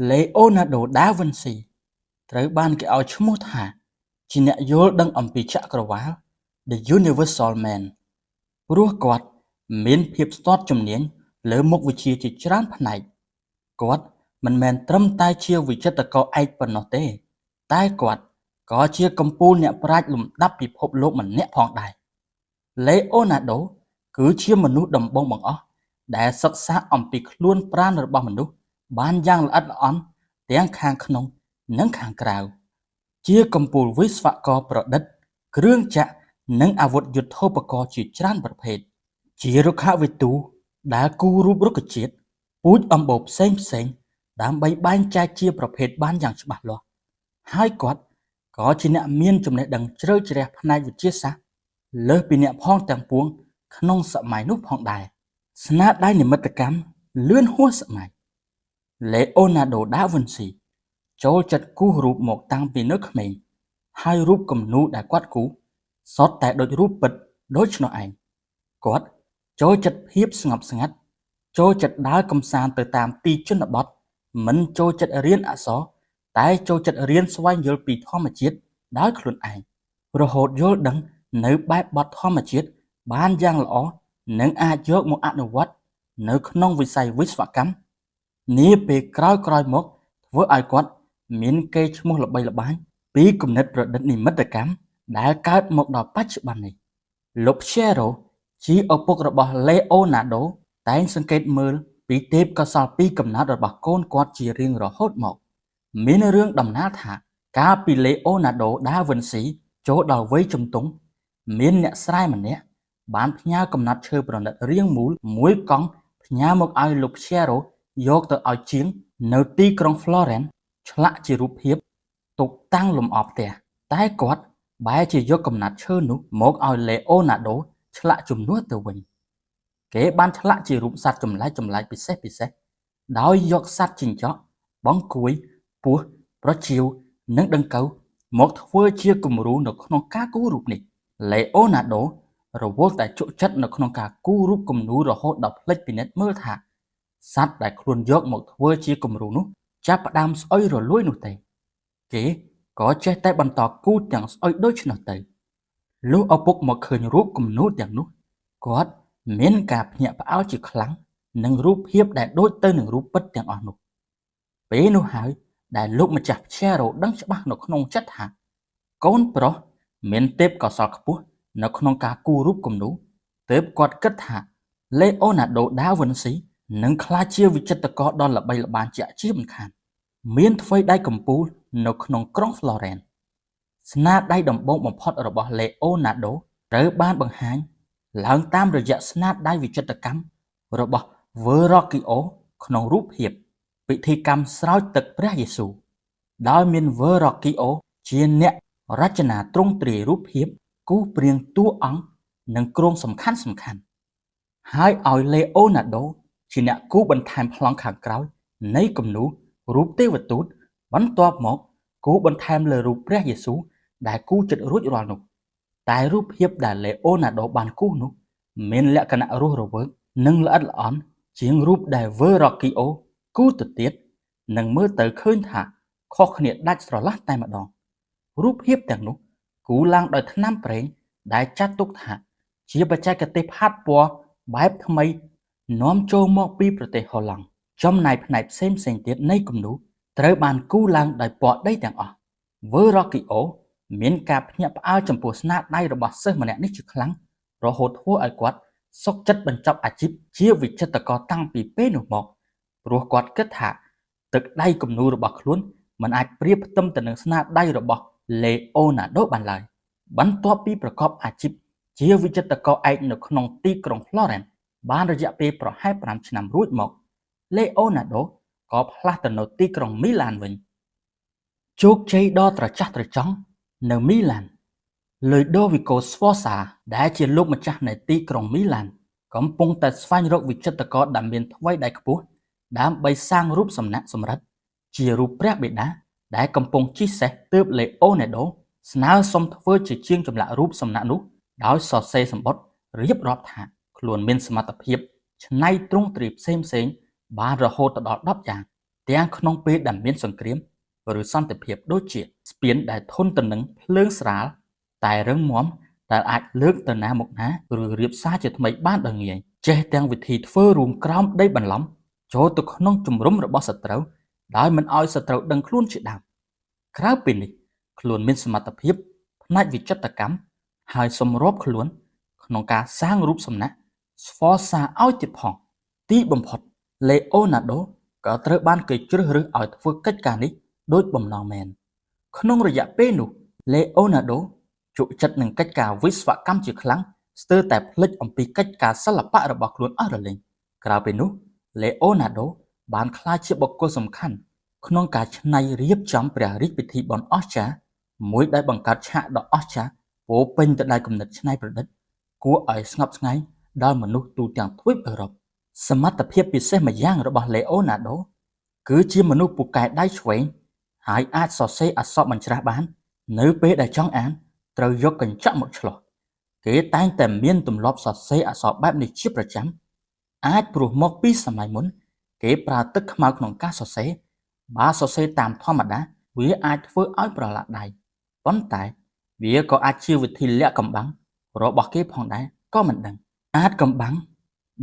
Leonardo da Vinci ត្រូវបានគេឲ្យឈ្មោះថាជាអ្នកយល់ដឹងអំពីចក្រវាឡ The Universal Man ព្រោះគាត់មានភាពស្ទាត់ជំនាញលើមុខវិជ្ជាជាច្រើនផ្នែកគាត់មិនមែនត្រឹមតែជាវិចិត្រករឯកប៉ុណ្ណោះទេតែគាត់ក៏ជាកំពូលអ្នកប្រាជ្ញលំដាប់ពិភពលោកម្នាក់ផងដែរ Leonardo គឺជាមនុស្សដំបូងបង្អស់ដែលសិក្សាអំពីខ្លួនប្រាណរបស់មនុស្សបានយ៉ាងល្អិតល្អន់ទាំងខាងក្នុងនិងខាងក្រៅជាកំពូលវិស្វករប្រឌិតគ្រឿងចក្រនិងអាវុធយុទ្ធោបករណ៍ជាច្រើនប្រភេទជារុក្ខវិទូដែលគូររូបរុក្ខជាតិពូជអម្បូរផ្សេងៗដើម្បីបែងចែកជាប្រភេទបានយ៉ាងច្បាស់លាស់ហើយគាត់ក៏ជាអ្នកមានចំណេះដឹងជ្រៅជ្រះផ្នែកវិទ្យាសាស្ត្រលើសពីអ្នកផងទាំងពួងក្នុងសម័យនោះផងដែរស្នាដៃនិមិត្តកម្មលឿនហួសសម័យ Leonardo da Vinci ចូលចិត្តគូសរូបមកតាំងពីនៅក្មេងហើយរូបគំនូរដែលគាត់គូសសុទ្ធតែដូចរូបពិតដូច្នោះឯងគាត់ចូលចិត្តភាពស្ងប់ស្ងាត់ចូលចិត្តដើរកម្សាន្តទៅតាមទីជនបទមិនចូលចិត្តរៀនអក្សរតែចូលចិត្តរៀនស្វែងយល់ពីធម្មជាតិដោយខ្លួនឯងរហូតយល់ដឹងនៅបែបបទធម្មជាតិបានយ៉ាងល្អនិងអាចយកមកអនុវត្តនៅក្នុងវិស័យវិស្វកម្មនាពេលក្រោយៗមកធ្វើឲ្យគាត់មានកេរ្តិ៍ឈ្មោះល្បីល្បាញពីគំនិតប្រឌិតនិមិត្តកម្មដែលកើតមកដល់បច្ចុប្បន្ននេះលោក Piero ជាឪពុករបស់ Leonardo តែងសង្កេតមើលពីទេពកោសល្យពីកំណើតរបស់កូនគាត់ជារៀងរហូតមកមានរឿងដំណាលថាកាលពី Leonardo da Vinci ចូលដល់វ័យជំទង់មានអ្នកស្រែម្នាក់បានផ្ញើកំណាត់ឈើប្រណិតរាងមូលមួយកង់ផ្ញើមកឲ្យលោក Piero យកទៅឲ្យជាងនៅទីក្រុង Florence ឆ្លាក់ជារូបភាពទុកតាំងលម្អផ្ទះតែគាត់បែរជាយកកំណាត់ឈើនោះមកឲ្យ Leonardo ឆ្លាក់ជំនួសទៅវិញគេបានឆ្លាក់ជារូបសត្វចម្លែកពិសេសដោយយកសត្វចិញ្ចក់បង្គួយពស់ប្រចៀវនិងដង្កូវមកធ្វើជាគំរូនៅក្នុងការគូររូបនេះ Leonardo រវល់តែជក់ចិត្តនៅក្នុងការគូររូបគំនូររហូតដល់ភ្លេចពិនិត្យមើលថាសត្វដែលខ្លួនយកមកធ្វើជាគំរូនោះចាប់ផ្ដើមស្អុយរលួយនោះទេគេក៏ចេះតែបន្តគូរទាំងស្អុយដូច្នោះទៅលុះឪពុកមកឃើញរូបគំនូរទាំងនោះគាត់មានការភ្ញាក់ផ្អើលជាខ្លាំងនឹងរូបភាពដែលដូចទៅនឹងរូបពិតទាំងអស់នោះពេលនោះហើយដែលលោកម្ចាស់ Piero ដឹងច្បាស់នៅក្នុងចិត្តថាកូនប្រុសមានទេពកោសល្យខ្ពស់នៅក្នុងការគូររូបគំនូរទើបគាត់គិតថា Leonardo da Vinci នឹងក្លាយជាវិចិត្រករដ៏ល្បីល្បាញជាក់ជាមិនខានមានថ្វីដៃកំពូលនៅក្នុងក្រុង Florence ស្នាដៃដំបូងបំផុតរបស់ Leonardo ត្រូវបានបង្ហាញឡើងតាមរយៈស្នាដៃវិចិត្រកម្មរបស់ Verrocchio ក្នុងរូបភាពពិធីកម្មស្រោចទឹកព្រះយេស៊ូវដោយមាន Verrocchio ជាអ្នករចនាទ្រង់ទ្រាយរូបភាពគូសព្រាងតួអង្គនិងគ្រោងសំខាន់ហើយឲ្យ Leonardo ជាអ្នកគូសបន្ថែមប្លង់ខាងក្រោយនៃគំនូររូបទេវទូតបន្ទាប់មកគូសបន្ថែមលើរូបព្រះយេស៊ូវដែលគូសជិតរួចរាល់នោះតែរូបភាពដែល Leonardo បានគូសនោះមានលក្ខណៈរស់រវើកនិងល្អិតល្អន់ជាងរូបដែល Verrocchio គូសទៅទៀតនិងមើលទៅឃើញថាខុសគ្នាដាច់ស្រឡះតែម្ដងរូបភាពទាំងនោះគូសឡើងដោយថ្នាំប្រេងដែលចាត់ទុកថាជាបច្ចេកទេសផាត់ពណ៌បែបថ្មីនាំចូលមកពីប្រទេសហូឡង់ចំណែកផ្នែកផ្សេងទៀតនៃគំនូរត្រូវបានគូសឡើងដោយពណ៌ដីទាំងអស់ Verrocchio មានការភ្ញាក់ផ្អើលចំពោះស្នាដៃរបស់សិស្សម្នាក់នេះជាខ្លាំងរហូតធ្វើឲ្យគាត់សុខចិត្តបញ្ចប់អាជីពជាវិចិត្រករតាំងពីពេលនោះមកព្រោះគាត់គិតថាទឹកដៃគំនូររបស់ខ្លួនមិនអាចប្រៀបផ្ទឹមទៅនឹងស្នាដៃរបស់ Leonardo បានឡើយបន្ទាប់ពីប្រកបអាជីពជាវិចិត្រករឯកនៅក្នុងទីក្រុង Florence បានរយៈពេលប្រហែល5ឆ្នាំរួចមក Leonardo ក៏ផ្លាស់ទៅនៅទីក្រុងមីឡានវិញជោគជ័យដ៏ត្រចះត្រចង់នៅមីឡាន Ludovico Sforza ដែលជាលោកម្ចាស់នៃទីក្រុងមីឡានកំពុងតែស្វែងរកវិចិត្រករដែលមានថ្វីដៃខ្ពស់ដើម្បីសាងរូបសំណាកសម្រិតជារូបព្រះបិតាដែលកំពុងជិះសេះទើប Leonardo ស្នើសុំធ្វើជាជាងចម្លាក់រូបសំណាកនោះដោយសរសេរសម្បត្តិរៀបរាប់ថាខ្លួនមានសមត្ថភាពច្នៃទ្រង់ទ្រាយផ្សេងបានរហូតដល់10យ៉ាង ទាំងក្នុងពេលដែលមានសង្គ្រាមឬសន្តិភាពដូចជាស្ពានដែលធន់ទៅនឹងភ្លើងស្រាលតែរឹងមាំដែលអាចលើកទៅណាមកណាឬរៀបសារជាថ្មីបានដោយងាយចេះទាំងវិធីធ្វើរួមក្រោមដីបន្លំចូលទៅក្នុងជំរំរបស់សត្រូវដោយមិនឲ្យសត្រូវដឹងខ្លួនជាដើមក្រៅពីនេះខ្លួនមានសមត្ថភាពផ្នែកវិចិត្រកម្មហើយសម្របខ្លួនក្នុងការសាងរូបសំណាកស្វសាឲ្យទៀតផងទីបំផុតលេអូណាដូក៏ត្រូវបានគេជ្រើសរើសឲ្យធ្វើកិច្ចការនេះដោយបំណងមែនក្នុងរយៈពេលនោះលេអូណាដូជក់ចិត្តនឹងកិច្ចការវិស្វកម្មជាខ្លាំងស្ទើរតែភ្លេចអំពីកិច្ចការសិល្បៈរបស់ខ្លួនអស់រលីងក្រៅពីនោះលេអូណាដូបានក្លាយជាបុគ្គលសំខាន់ក្នុងការច្នៃរៀបចំព្រះរាជពិធីបុណ្យអស្ចារ្យមួយដែលបង្កើតឆាកដ៏អស្ចារ្យពោពេញទៅដោយគំនិតច្នៃប្រឌិតគួរឲ្យស្ងប់ស្ងាត់ដល់មនុស្សទូទាំងទ្វីបអឺរ៉ុបសមត្ថភាពពិសេសម្យ៉ាងរបស់លេអូណាដូគឺជាមនុស្សពូកែដៃឆ្វេងហើយអាចសរសេរអក្សរបញ្ច្រាស់បាននៅពេលដែលចង់អានត្រូវយកកញ្ចក់មកឆ្លុះគេតែងតែមានទម្លាប់សរសេរអក្សរបែបនេះជាប្រចាំអាចព្រោះមកពីសម័យមុនគេប្រើទឹកខ្មៅក្នុងការសរសេរបើសរសេរតាមធម្មតាវាអាចធ្វើឲ្យប្រឡាក់ដៃប៉ុន្តែវាក៏អាចជាវិធីលាក់កំបាំងរបស់គេផងដែរក៏មិនដឹងអាចកំបាំង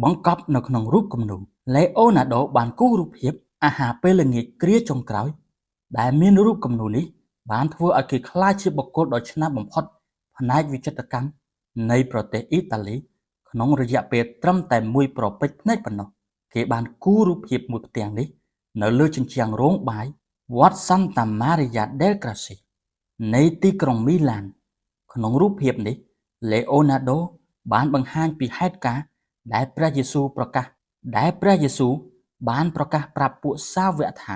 បង្កប់នៅក្នុងរូបគំនូរលេអូណាដូបានគូររូបភាពអាហារពេលល្ងាចគ្រាចុងក្រោយដែលមានរូបគំនូរនេះបានធ្វើឲ្យគេក្លាយជាបុគ្គលដ៏ឆ្នើមបំផុតផ្នែកវិចិត្រកម្មនៃប្រទេសអ៊ីតាលីក្នុងរយៈពេលត្រឹមតែមួយប្រពេចភ្នែកប៉ុណ្ណោះគេបានគូររូបភាពមួយផ្ទាំងនេះនៅលើជញ្ជាំងរោងបាយវត្ត Santa Maria del Grazie នៃទីក្រុងមីឡានក្នុងរូបភាពនេះលេអូណាដូបានបង្ហាញពីហេតុការណ៍ដែលព្រះយេស៊ូវបានប្រកាសប្រាប់ពួកសាវកថា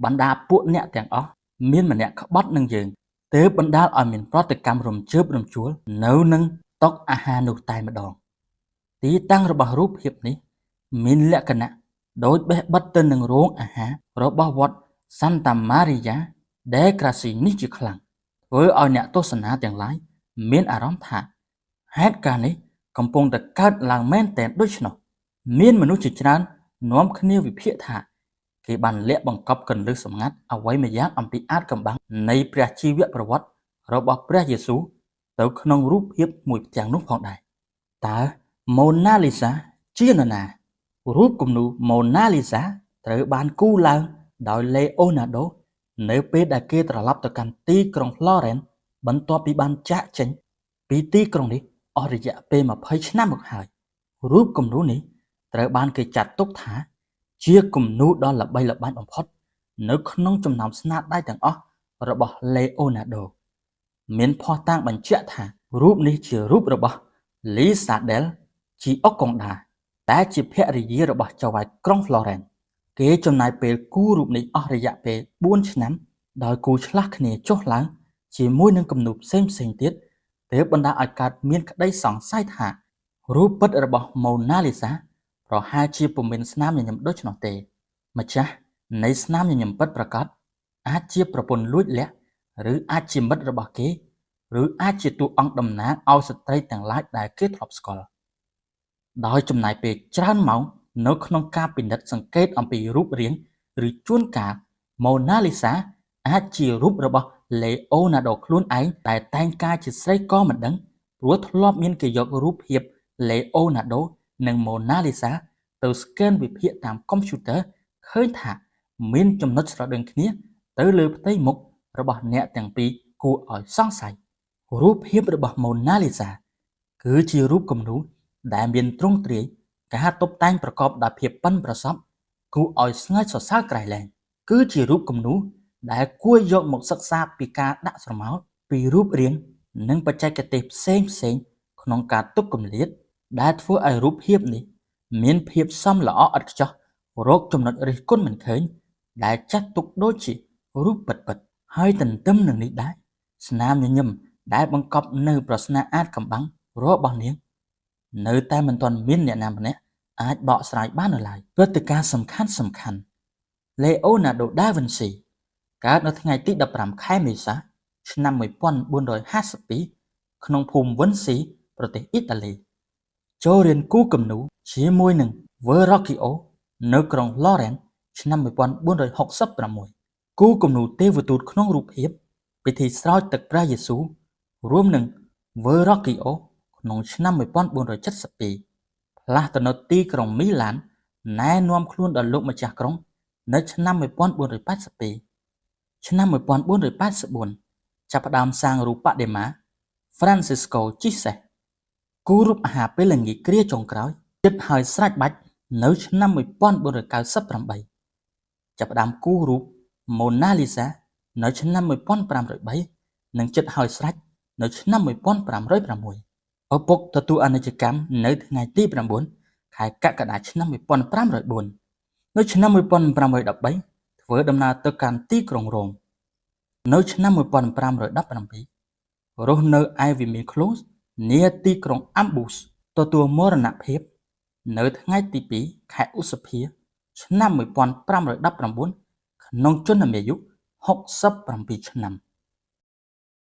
បណ្ដាពួកអ្នកទាំងអស់មានម្នាក់ក្បត់នឹងយើងទើបបណ្ដាលឲ្យមានប្រតិកម្មរំជើបរំជួលនៅនឹងតុអាហារនោះតែម្ដងទីតាំងរបស់រូបភាពនេះមានលក្ខណៈដូចបេះបិទទៅនឹងរោងអាហាររបស់វត្ត Santa Maria del Grazie នេះជាខ្លាំងធ្វើឲ្យអ្នកទស្សនាទាំងឡាយមានអារម្មណ៍ថាហេតុការណ៍នេះកំពុងតែកើតឡើងមែនទែនដូច្នោះមានមនុស្សជាច្រើននាំគ្នាវិភាគថាគេបានលាក់បង្កប់កន្លឹះសម្ងាត់អ្វីម្យ៉ាងអំពីអាថ៌កំបាំងនៃព្រះជីវប្រវត្តិរបស់ព្រះយេស៊ូវទៅក្នុងរូបភាពមួយផ្ទាំងនោះផងដែរតើ Mona Lisa ជានរណារូបគំនូរ Mona Lisa ត្រូវបានគូរឡើងដោយ Leonardo នៅពេលដែលគេត្រឡប់ទៅកាន់ទីក្រុង Florence បន្ទាប់ពីបានចាកចេញពីទីក្រុងនេះអស់រយៈពេល20ឆ្នាំមកហើយរូបគំនូរនេះត្រូវបានគេចាត់ទុកថាជាគំនូរដ៏ល្បីល្បាញបំផុតនៅក្នុងចំណោមស្នាដៃទាំងអស់របស់ Leonardo មានភស្តុតាងបញ្ជាក់ថារូបនេះជារូបរបស់ Lisa del Gioconda តែជាភរិយារបស់ចៅហ្វាយក្រុង Florence គេចំណាយពេលគូររូបនេះអស់រយៈពេល4ឆ្នាំដោយគូឆ្លាស់គ្នាចុះឡើងជាមួយនឹងគំនូរផ្សេងៗទៀតទើបបណ្ដាលឲ្យកើតមានក្តីសង្ស័យថារូបពិតរបស់ Mona Lisa ប្រហែលជាពុំមានស្នាមញញឹមដូច្នោះទេម្ចាស់នៃស្នាមញញឹមពិតប្រាកដអាចជាប្រពន្ធលួចលាក់ឬអាចជាមិត្តរបស់គេឬអាចជាតួអង្គតំណាងឲ្យស្ត្រីទាំងឡាយដែលគេធ្លាប់ស្គាល់ដោយចំណាយពេលច្រើនម៉ោងនៅក្នុងការពិនិត្យសង្កេតអំពីរូបរាងឬជួនកាល Mona Lisa អាចជារូបរបស់ Leonardo ខ្លួនឯងតែតែងកាយជាស្រីក៏មិនដឹងព្រោះធ្លាប់មានគេយករូបភាព Leonardo និង Mona Lisa ទៅស្កេនវិភាគតាមកុំព្យូទ័រឃើញថាមានចំណុចស្រដៀងគ្នាទៅលើផ្ទៃមុខរបស់អ្នកទាំងពីរគួរឲ្យសង្ស័យរូបភាពរបស់ Mona Lisa គឺជារូបគំនូរដែលមានទ្រង់ទ្រាយការតុបតែងប្រកបដោយភាពប៉ិនប្រសប់គួរឲ្យស្ងើចសរសើរក្រៃលែងគឺជារូបគំនូរដែលគួរយកមកសិក្សាពីការដាក់ស្រមោលពីរូបរាងនិងបច្ចេកទេសផ្សេងៗក្នុងការទុកគម្លាតដែលធ្វើឲ្យរូបភាពនេះមានភាពសមល្អឥតខ្ចោះរកចំណុចរិះគន់មិនឃើញដែលចាត់ទុកដូចជារូបពិតៗហើយទន្ទឹមនឹងនេះដែរស្នាមញញឹមដែលបង្កប់នៅប្រស្នាអាថ៌កំបាំងរបស់នាងនៅតែមិនទាន់មានអ្នកណាម្នាក់អាចបកស្រាយបាននៅឡើយព្រឹត្តិការណ៍សំខាន់ Leonardo da Vinci កើតនៅថ្ងៃទី15ខែមេសាឆ្នាំ1452ក្នុងភូមិវិនស៊ីប្រទេសអ៊ីតាលីចូលរៀនគូរគំនូរជាមួយនឹង Verrocchio នៅក្រុង Florence ឆ្នាំ1466គូគំនូរទេវទូតក្នុងរូបភាពពិធីស្រោចទឹកព្រះយេស៊ូវរួមនឹង Verrocchio ក្នុងឆ្នាំ1472ផ្លាស់ទៅនៅទីក្រុងមីឡានណែនាំខ្លួនដល់លោកម្ចាស់ក្រុងនៅឆ្នាំ1482ឆ្នាំ1484ចាប់ផ្ដើមសាងរូបបដិមា Francisco Jesus គូររូបអាហារពេលល្ងាចគ្រាចុងក្រោយជិតហើយស្រេចបាច់នៅឆ្នាំ1498ចាប់ផ្ដើមគូររូប Mona Lisa នៅឆ្នាំ1503និងជិតហើយស្រេចនៅឆ្នាំ1506ឪពុកទទួលអនិច្ចកម្មនៅថ្ងៃទី9ខែកក្កដាឆ្នាំ1504នៅឆ្នាំ1513ធ្វើដំណើរទៅកាន់ទីក្រុងរ៉ូមនៅឆ្នាំ1517រស់នៅឯវិមាន Close នាទីក្រុង Ambus ទទួលមរណភាពនៅថ្ងៃទី2ខែឧសភាឆ្នាំ1519ក្នុងជន្មាយុ67ឆ្នាំ